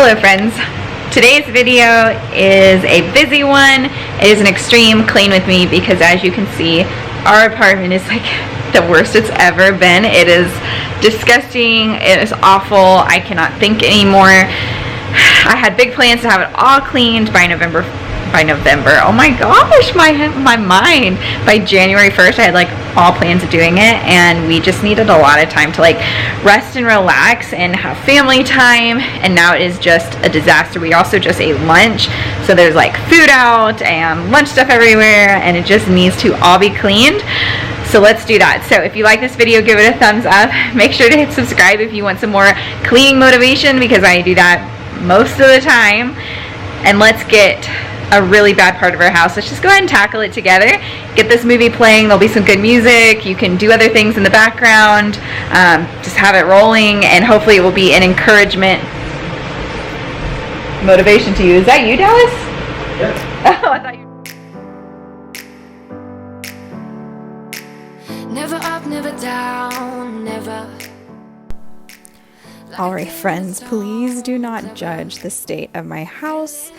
Hello friends, today's video is a busy one. It is an extreme clean with me because as you can see, our apartment is like the worst it's ever been. It is disgusting, it is awful, I cannot think anymore. I had big plans to have it all cleaned by November. Oh my gosh, my mind. By January 1st, I had like all plans of doing it, and we just needed a lot of time to like rest and relax and have family time, and now it is just a disaster. We also just ate lunch, so there's like food out and lunch stuff everywhere, and it just needs to all be cleaned. So let's do that. So if you like this video, give it a thumbs up. Make sure to hit subscribe if you want some more cleaning motivation, because I do that most of the time. And let's get a really bad part of our house. Let's just go ahead and tackle it together. Get this movie playing. There'll be some good music. You can do other things in the background. Just have it rolling, and hopefully it will be an encouragement, motivation to you. Is that you, Dallas? Yeah. Oh, I thought you. Never up, never down, never. Alright friends, please do not judge the state of my house.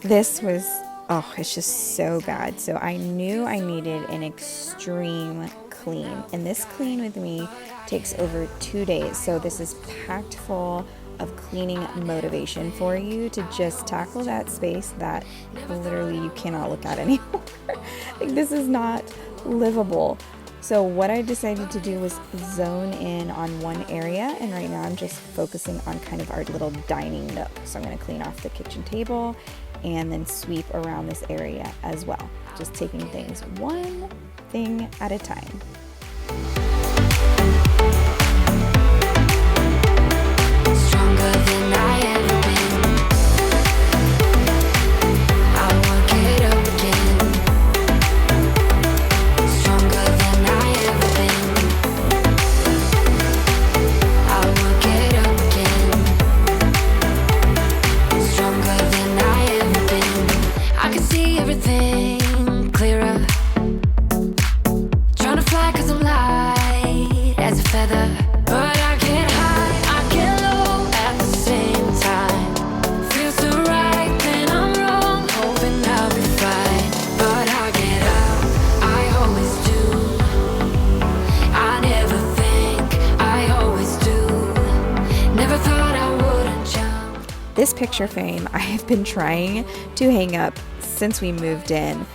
This was, it's just so bad. So I knew I needed an extreme clean, and this clean with me takes over 2 days. So this is packed full of cleaning motivation for you to just tackle that space that literally you cannot look at anymore. Like, this is not livable. So what I decided to do was zone in on one area, and right now I'm just focusing on kind of our little dining nook. So I'm going to clean off the kitchen table and then sweep around this area as well. Just taking things one thing at a time. Stronger than I ever been. I won't get up again. Stronger than I ever been. I won't get up again. Stronger than I ever been. I can see everything clearer. Trying to fly 'cause I'm light as a feather. But I get high, I get low at the same time. Feels so right, then I'm wrong, hoping I'll be fine. But I get up, I always do. I never think, I always do. Never thought I wouldn't jump. This picture frame I have been trying to hang up since we moved in.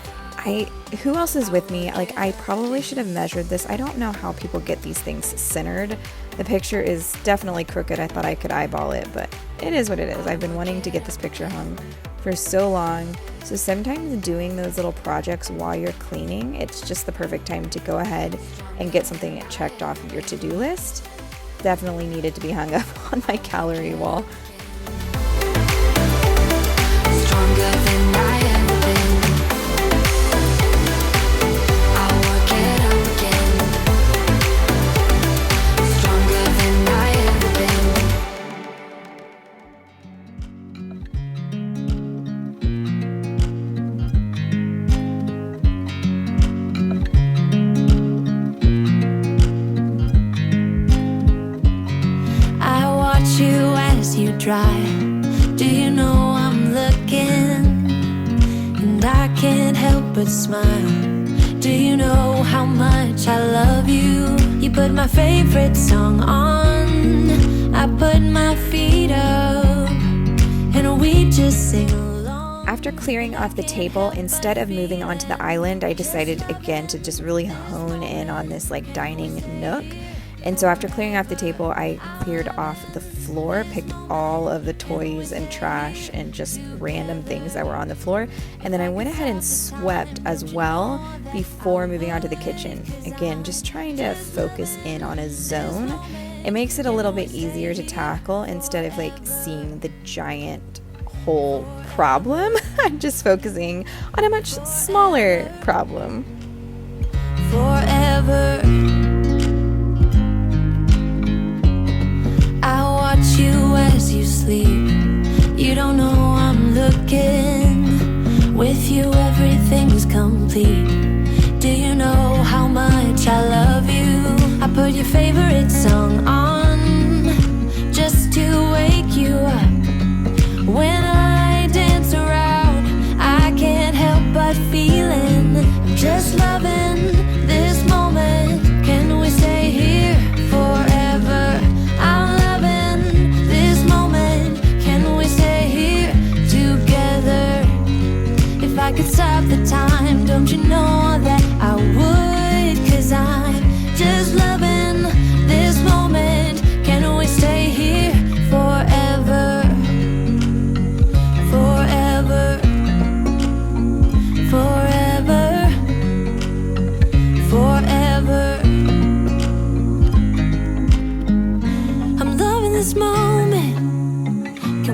Who else is with me? Like, I probably should have measured this. I don't know how people get these things centered. The picture is definitely crooked. I thought I could eyeball it, but it is what it is. I've been wanting to get this picture hung for so long. So sometimes doing those little projects while you're cleaning, it's just the perfect time to go ahead and get something checked off of your to-do list. Definitely needed to be hung up on my gallery wall. Stronger than I ever been. I won't get up again. Stronger than I ever been. I watch you as you drive. Do you know I'm looking? And I can't help but smile. Do you know how much I love you? You put my favorite song on. I put my feet up, and we just sing along. After clearing off the table, instead of moving onto the island, I decided again to just really hone in on this like dining nook. And so after clearing off the table, I cleared off the floor, picked all of the toys and trash and just random things that were on the floor. And then I went ahead and swept as well before moving on to the kitchen. Again, just trying to focus in on a zone. It makes it a little bit easier to tackle instead of like seeing the giant whole problem. I'm just focusing on a much smaller problem. Forever. I watch you as you sleep. You don't know I'm looking. With you everything's complete. Do you know how much I love you? I put your favorite song on just to wake you up.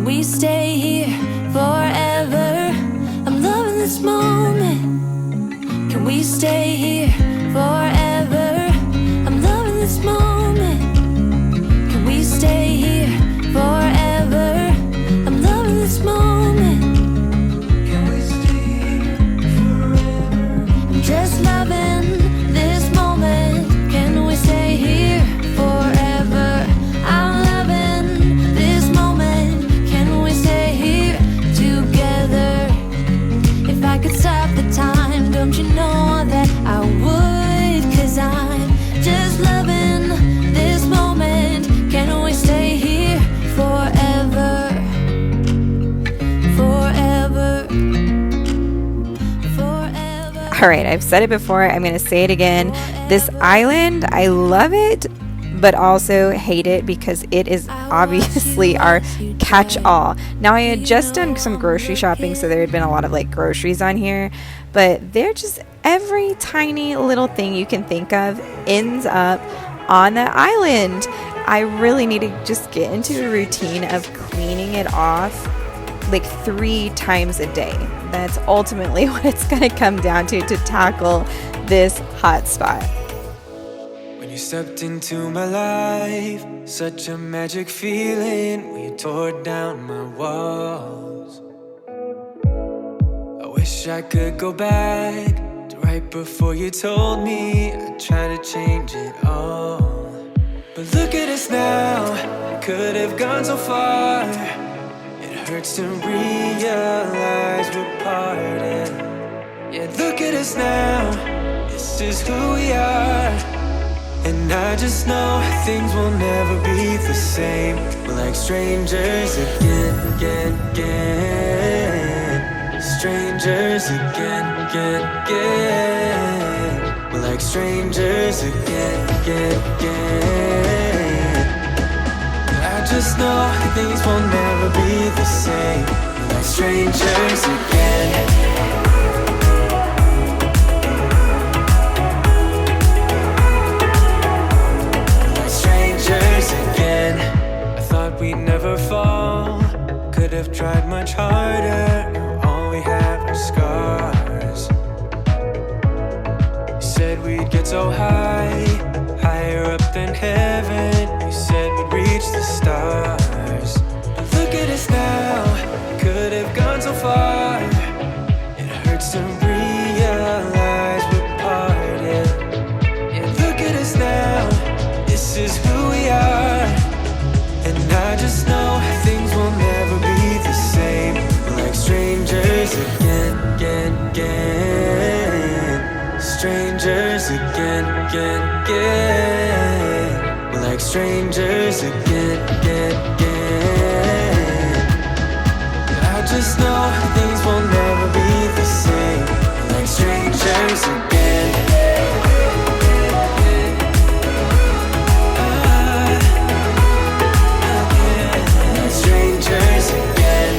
we stay here forever? I'm loving this moment. Can we stay here forever? I'm loving this moment. Can we stay here forever? I'm loving this moment. Can we stay here forever? I'm just loving this moment. Can we stay here forever? I'm loving this moment. Can we stay here together? If I could stop the time, don't you know that I would? 'Cause I'm just loving this moment. Can we stay here forever? Forever. Forever. All right, I've said it before, I'm going to say it again. This island, I love it, but also hate it because it is obviously our catch-all. Now, I had just done some grocery shopping, so there had been a lot of like groceries on here, but they're just every tiny little thing you can think of ends up on the island. I really need to just get into a routine of cleaning it off like 3 times a day. That's ultimately what it's going to come down to tackle this hot spot. When you stepped into my life, such a magic feeling when you tore down my walls. I wish I could go back to right before you told me I'd try to change it all. But look at us now, I could have gone so far. It hurts to realize we're parted. Yeah, look at us now, this is who we are. And I just know things will never be the same. We're like strangers again, again, again. Strangers again, again, again. We're like strangers again, again, again. I just know things will never be the same. We're like strangers again. Again, I thought we'd never fall. Could have tried much harder. Now all we have are scars. You said we'd get so high, higher up than heaven. You said we'd reach the stars. But look at us now, could have gone so far. It hurts to realize we're parted. Yeah, look at us now, this is who we are. And I just know things will never be the same. We're like strangers again, again, again. Strangers again, again, again. We're like strangers again, again, again. I just know things will never be the same. We're like strangers again. Strangers again.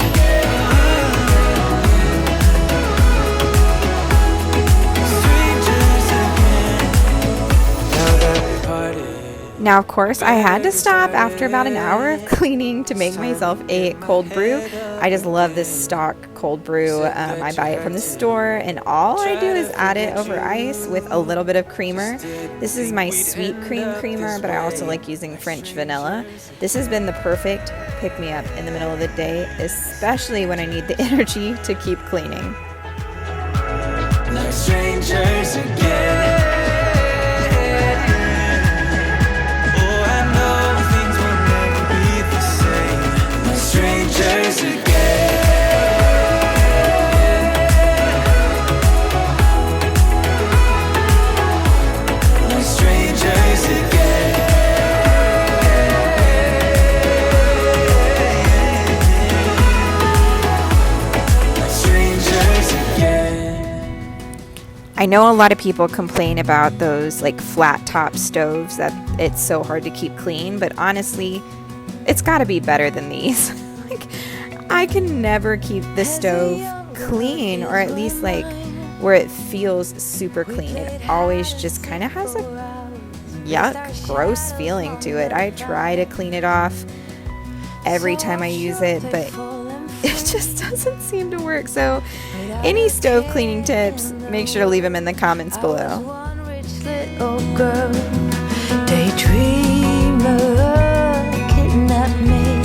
Strangers again. Now that we parted. Now, of course, I had to stop after about an hour of cleaning to make myself a cold brew. I just love this stock cold brew. I buy it from the store, and all I do is add it over ice with a little bit of creamer. This is my sweet cream creamer, but I also like using French vanilla. This has been the perfect pick-me-up in the middle of the day, especially when I need the energy to keep cleaning. Like strangers again. Oh, I know things will never be the same. Like strangers again. Like strangers again. Like strangers again. I know a lot of people complain about those like flat top stoves, that it's so hard to keep clean, but honestly, it's got to be better than these. Like, I can never keep the stove clean, or at least like where it feels super clean. It always just kind of has a yuck, gross feeling to it. I try to clean it off every time I use it, but it just doesn't seem to work. So any stove cleaning tips, make sure to leave them in the comments below. One rich little girl, daydreamer, kidnap me,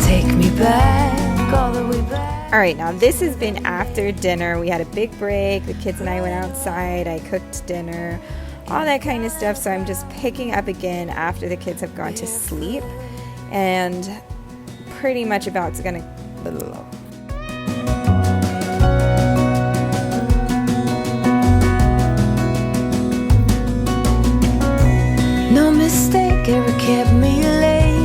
take me back all the way back. All right, now this has been after dinner. We had a big break. The kids and I went outside. I cooked dinner, all that kind of stuff. So I'm just picking up again after the kids have gone to sleep, and pretty much about to gonna. No mistake ever kept me late.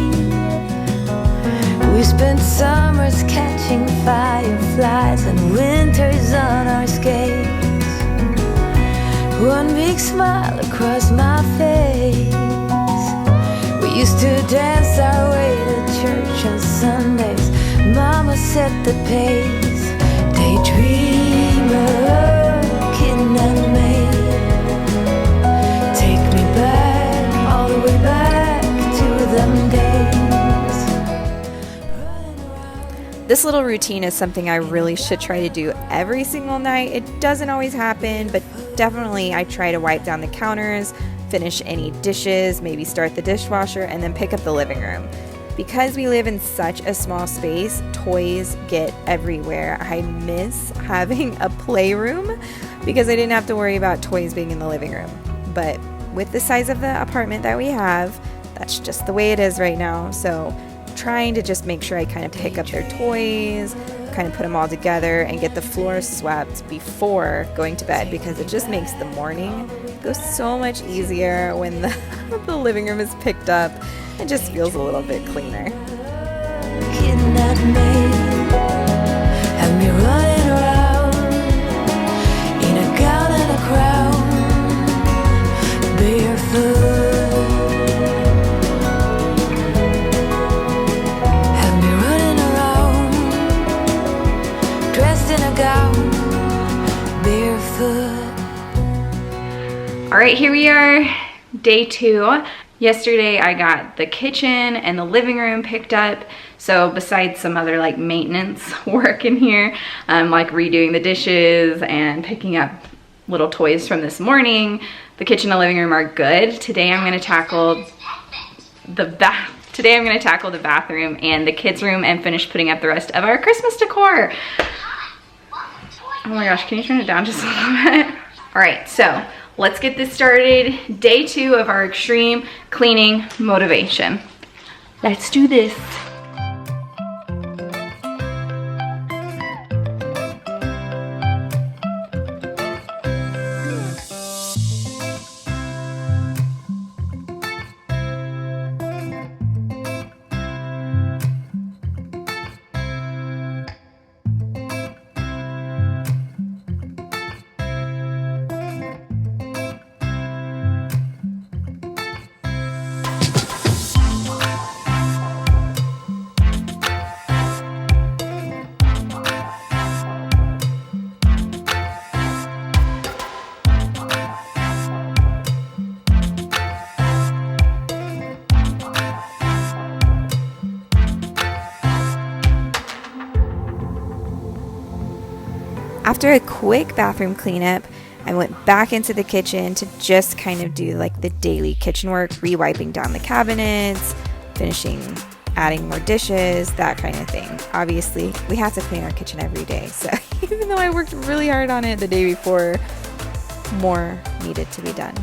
We spent summers catching fireflies and winters on our skates. One big smile across my face. We used to dance our way to church on Sundays. Mama set the pace. Daydreamer, kidnap me, take me back all the way back to them days. This little routine is something I really should try to do every single night. It doesn't always happen, but definitely I try to wipe down the counters, finish any dishes, maybe start the dishwasher, and then pick up the living room. Because we live in such a small space, toys get everywhere. I miss having a playroom because I didn't have to worry about toys being in the living room. But with the size of the apartment that we have, that's just the way it is right now. So trying to just make sure I kind of pick up their toys, kind of put them all together, and get the floor swept before going to bed, because it just makes the morning go so much easier when the living room is picked up. It just feels a little bit cleaner. Kidnap me, have me running around in a gown and a crown, barefoot. Have me running around, dressed in a gown, barefoot. All right, here we are, day 2. Yesterday I got the kitchen and the living room picked up. So besides some other like maintenance work in here, like redoing the dishes and picking up little toys from this morning, the kitchen and living room are good. Today I'm gonna tackle the bathroom and the kids' room and finish putting up the rest of our Christmas decor. Oh my gosh, can you turn it down just a little bit? All right, so let's get this started. Day 2 of our extreme cleaning motivation. Let's do this. After a quick bathroom cleanup, I went back into the kitchen to just kind of do like the daily kitchen work, re-wiping down the cabinets, finishing adding more dishes, that kind of thing. Obviously, we have to clean our kitchen every day, so even though I worked really hard on it the day before, more needed to be done.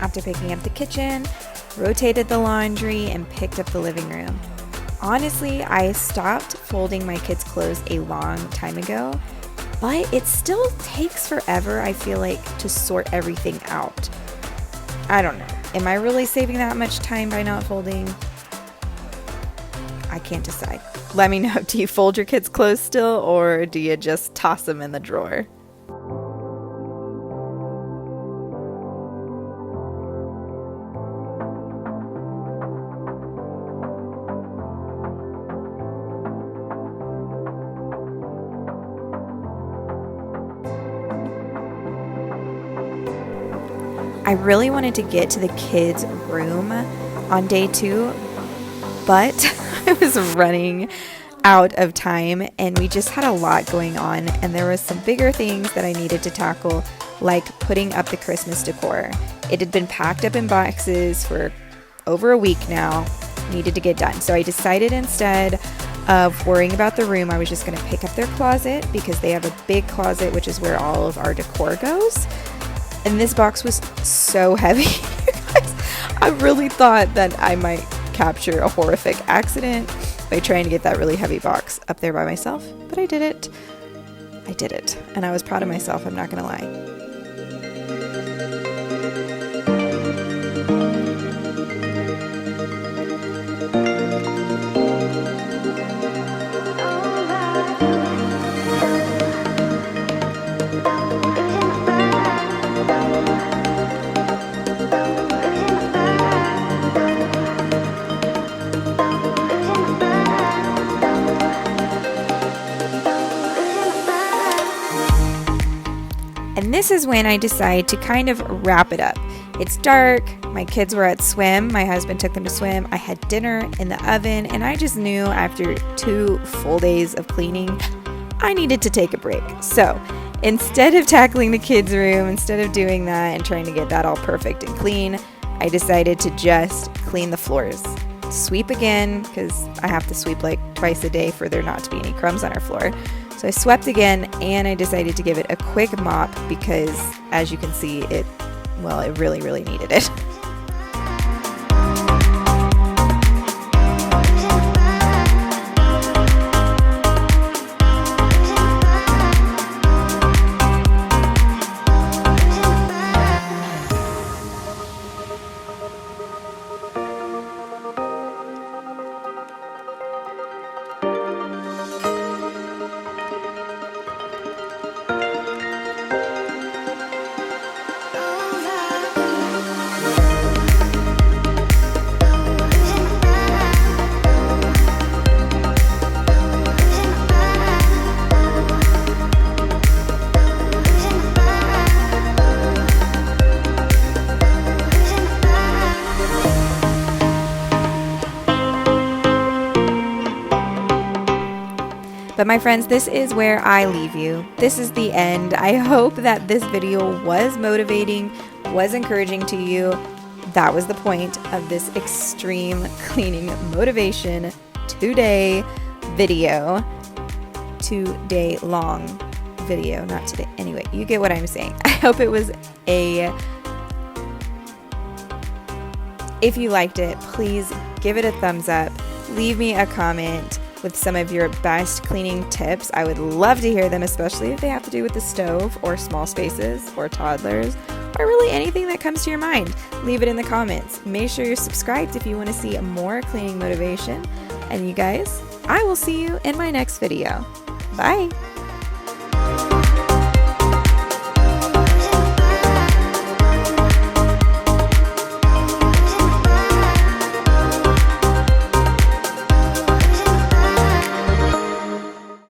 After picking up the kitchen, rotated the laundry, and picked up the living room. Honestly, I stopped folding my kids' clothes a long time ago, but it still takes forever, I feel like, to sort everything out. I don't know. Am I really saving that much time by not folding? I can't decide. Let me know. Do you fold your kids' clothes still, or do you just toss them in the drawer? I really wanted to get to the kids' room on day 2, but I was running out of time and we just had a lot going on, and there was some bigger things that I needed to tackle, like putting up the Christmas decor. It had been packed up in boxes for over a week now, needed to get done. So I decided instead of worrying about the room, I was just going to pick up their closet, because they have a big closet, which is where all of our decor goes. And this box was so heavy. I really thought that I might capture a horrific accident by trying to get that really heavy box up there by myself, but I did it. I did it, and I was proud of myself, I'm not gonna lie. And this is when I decide to kind of wrap it up. It's dark, my kids were at swim, my husband took them to swim, I had dinner in the oven, and I just knew after 2 full days of cleaning, I needed to take a break. So instead of tackling the kids' room, instead of doing that and trying to get that all perfect and clean, I decided to just clean the floors. Sweep again, because I have to sweep like twice a day for there not to be any crumbs on our floor. So I swept again, and I decided to give it a quick mop because, as you can see, it really, really needed it. But my friends, this is where I leave you. This is the end. I hope that this video was motivating, was encouraging to you. That was the point of this extreme cleaning motivation 2-day video. 2-day long video, not today. Anyway, you get what I'm saying. I hope it was if you liked it, please give it a thumbs up. Leave me a comment with some of your best cleaning tips. I would love to hear them, especially if they have to do with the stove or small spaces or toddlers or really anything that comes to your mind. Leave it in the comments. Make sure you're subscribed if you want to see more cleaning motivation. And you guys, I will see you in my next video. Bye.